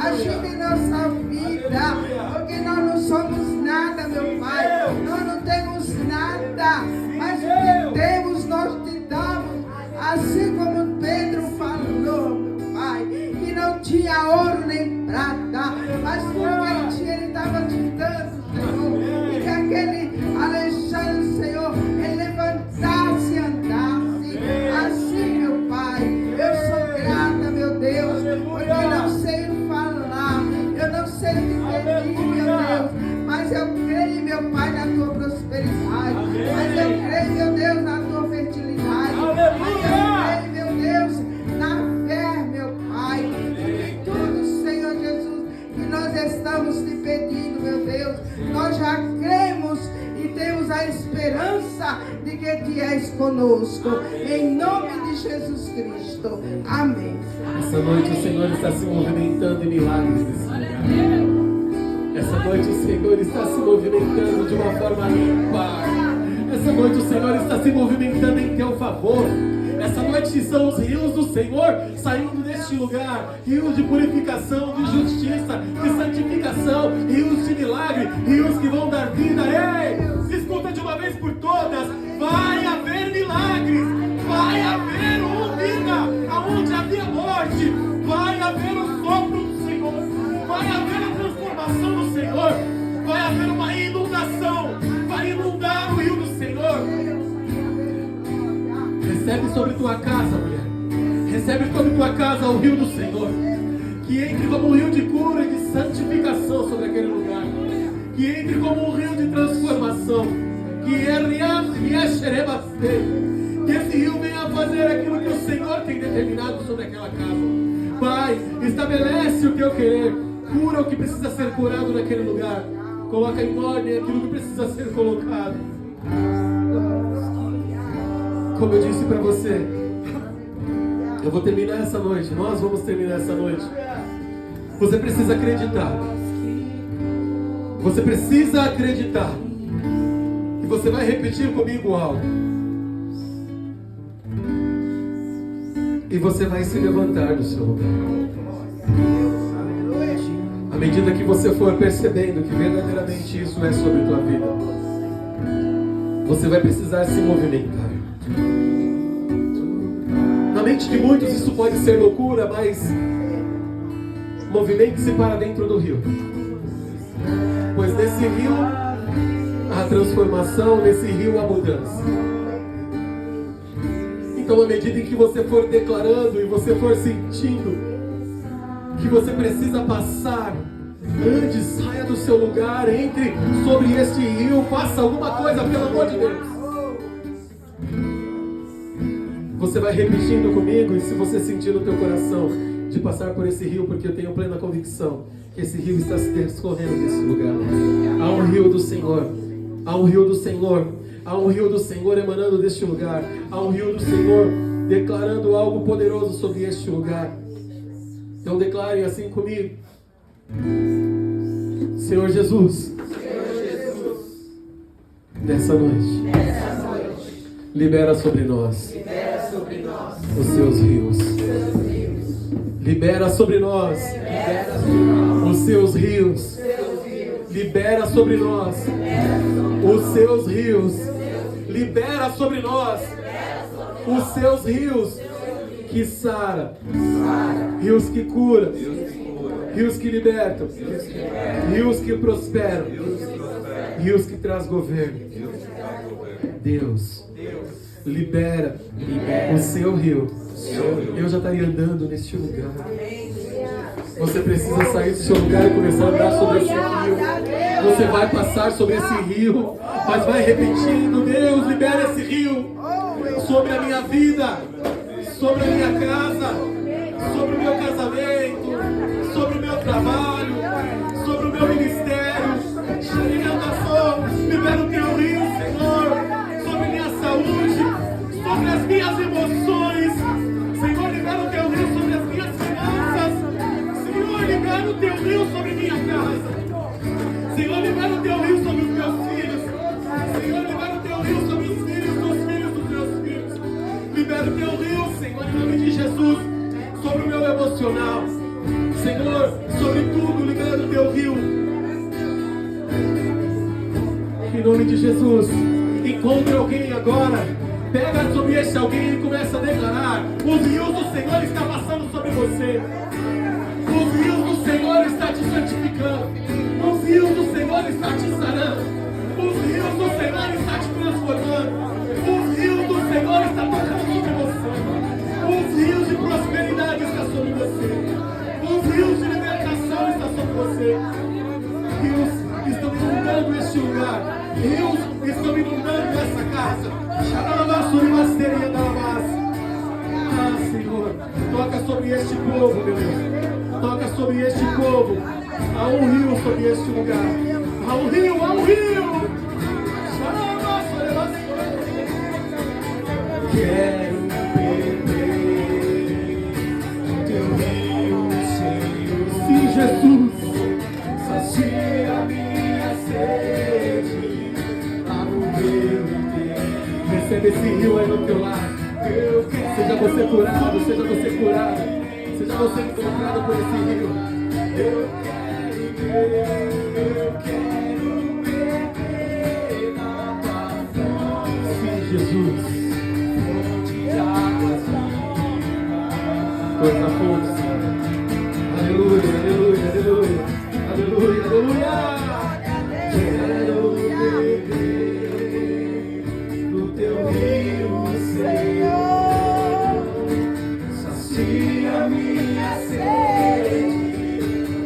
agindo em nossa vida, porque nós não somos nada, meu Pai, nós não temos nada, mas o que temos nós te damos, assim como Pedro falou, meu Pai, que não tinha ouro nem prata, mas porque ele estava te dando, Senhor, e que aquele aleijado, Senhor, ele levantasse e andasse, assim, meu Pai, eu sou grata, meu Deus, porque eu não sei falar, eu não sei te pedir, meu Deus, mas eu creio, meu Pai, na tua prosperidade, mas eu creio, meu Deus, na tua fertilidade, mas eu creio, meu Deus, na fé, meu Pai, em tudo, Senhor Jesus, que nós estamos te pedindo, meu Deus, nós já cremos e temos a esperança de que tu és conosco, em nome de Jesus Cristo, amém. Essa noite o Senhor está se movimentando em milagres nesse lugar. Essa noite o Senhor está se movimentando de uma forma limpa. Essa noite o Senhor está se movimentando em teu favor. Essa noite são os rios do Senhor saindo deste lugar. Rios de purificação, de justiça, de santificação, rios de milagre, rios que vão dar vida. Ei, escuta de uma vez por todas. Vai haver milagres, vai haver vida. Aonde havia morte, vai haver o sopro do Senhor, vai haver a transformação do Senhor, vai haver uma inundação, vai inundar o rio do Senhor. Recebe sobre tua casa, mulher. Recebe sobre tua casa o rio do Senhor. Que entre como um rio de cura e de santificação sobre aquele lugar. Que entre como um rio de transformação. Que esse rio venha fazer aquilo que o Senhor tem determinado sobre aquela casa. Pai, estabelece o teu querer. Cura o que precisa ser curado naquele lugar. Coloca em ordem aquilo que precisa ser colocado. Como eu disse para você, eu vou terminar essa noite. Nós vamos terminar essa noite. Você precisa acreditar. Você precisa acreditar. E você vai repetir comigo algo. E você vai se levantar do seu lugar. À medida que você for percebendo que verdadeiramente isso é sobre a tua vida, você vai precisar se movimentar. Na mente de muitos isso pode ser loucura, mas movimente-se para dentro do rio. Pois nesse rio a transformação, nesse rio a mudança. Então, à medida em que você for declarando e você for sentindo que você precisa passar, ande, saia do seu lugar, entre sobre este rio, faça alguma coisa, pelo amor de Deus. Você vai repetindo comigo, e se você sentir no teu coração de passar por esse rio, porque eu tenho plena convicção que esse rio está se descorrendo desse lugar. Há um rio do Senhor, há um rio do Senhor, há um rio do Senhor emanando deste lugar, há um rio do Senhor declarando algo poderoso sobre este lugar. Então declarem assim comigo: Senhor Jesus, nessa noite, libera sobre nós os seus rios. Libera sobre nós os seus rios. Libera sobre nós os seus rios. Libera sobre nós os seus rios que sara, rios que cura, rios que libertam, rios que prosperam, rios que traz governo. Deus, libera o seu rio. Eu já estaria andando neste lugar. Você precisa sair do seu lugar e começar a andar sobre esse rio. Você vai passar sobre esse rio, mas vai repetindo: Deus, libera esse rio sobre a minha vida, sobre a minha casa, sobre o meu casamento, sobre o meu trabalho, sobre o meu ministério. Libera o teu rio, Senhor, sobre minha saúde, sobre as minhas emoções. Senhor, libera o teu rio sobre as minhas finanças. Senhor, libera o teu rio sobre minha casa. Senhor, libera o teu rio sobre os meus filhos. Senhor, libera o teu rio sobre os filhos dos meus filhos. Libera o teu rio, Senhor, em nome de Jesus, sobre o meu emocional. Senhor, sobre tudo, libera o teu rio. Em nome de Jesus, encontre alguém agora. Pega sobre esse alguém e começa a declarar: os rios do Senhor estão passando sobre você. Os rios do Senhor estão te santificando. Os rios do Senhor estão te sarando. Os rios do Senhor estão te transformando. Os rios do Senhor estão tocando sobre você. Os rios de prosperidade estão sobre você. Os rios de libertação estão sobre você. Rios estão inundando este lugar. Rios estão inundando essa casa. Ah, Senhor, toca sobre este povo, meu Deus. Toca sobre este povo. Há um rio sobre este lugar. Há um rio, há um rio. Quero beber teu rio, Senhor. Sim, Jesus. Sacia minha sede. Recebe esse rio aí no teu lar. Eu quero Seja você curado, seja você curado, seja você encontrado por esse rio. Eu quero beber na tua fonte. Sim, Jesus. Fonte de águas vivas. Coisa fonte. Aleluia, aleluia, aleluia. Aleluia, aleluia. Quero beber no teu rio, Senhor. Sacia minha sede,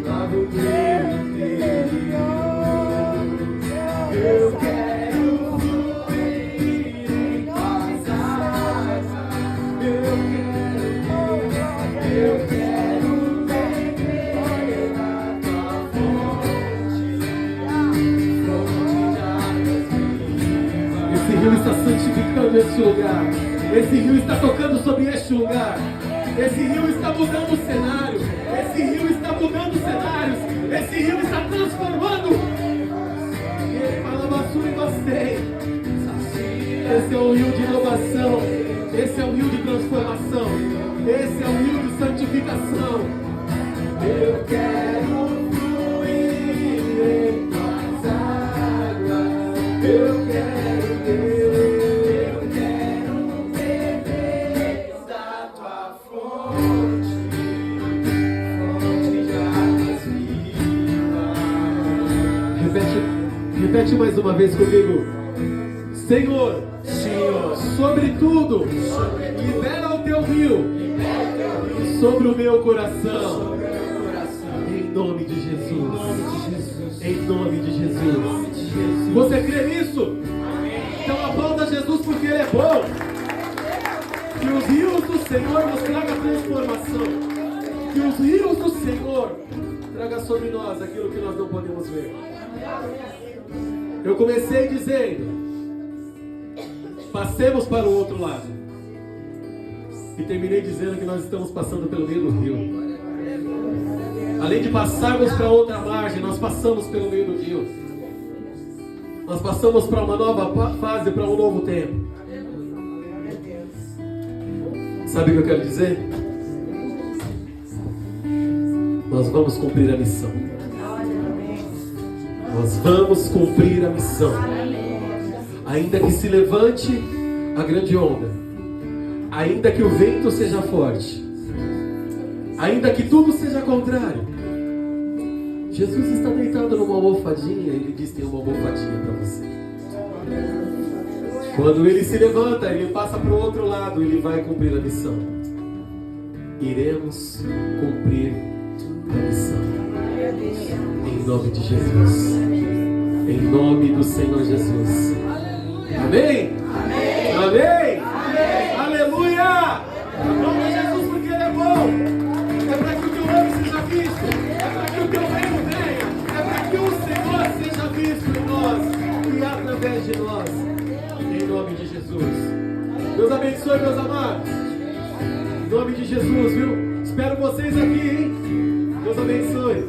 lava o meu interior. Eu quero fluir em tuas águas. Eu quero beber na tua fonte, fonte de águas vivas. Esse rio está santificando este lugar. Esse rio está tocando sobre este lugar. Esse rio está mudando o cenário. Esse rio está mudando cenários. Esse rio está transformando. Ele fala basura e gostei. Esse é o rio de inovação. Esse é o rio de transformação. Esse é o rio de santificação. Eu quero fluir em tuas águas. Eu quero beber da tua fonte, fonte de águas vivas. Repete mais uma vez comigo. Senhor, sobre tudo, libera o teu rio sobre o meu coração. Em nome de Jesus. Em nome de Jesus. Você crê nisso? Então aplauda Jesus porque Ele é bom. Que os rios do Senhor nos tragam transformação. Que os rios do Senhor tragam sobre nós aquilo que nós não podemos ver. Eu comecei dizendo: passemos para o outro lado. E terminei dizendo que nós estamos passando pelo meio do rio. Além de passarmos para outra margem, nós passamos pelo meio do rio. Nós passamos para uma nova fase, para um novo tempo. Sabe o que eu quero dizer? Nós vamos cumprir a missão. Nós vamos cumprir a missão. Ainda que se levante a grande onda, ainda que o vento seja forte, ainda que tudo seja contrário, Jesus está deitado numa almofadinha. Ele diz: tem uma almofadinha para você. Quando Ele se levanta, Ele passa para o outro lado. Ele vai cumprir a missão. Iremos cumprir a missão. Em nome de Jesus. Em nome do Senhor Jesus. Amém? Amém? Amém? Amém. Aleluia! Aplauda Jesus porque Ele é bom. É para que o teu nome seja visto. É para que o teu reino venha. É para que o Senhor seja visto em nós e através de nós. Em nome de Jesus. Deus abençoe, meus amados. Em nome de Jesus, viu? Espero vocês aqui, hein? Deus abençoe.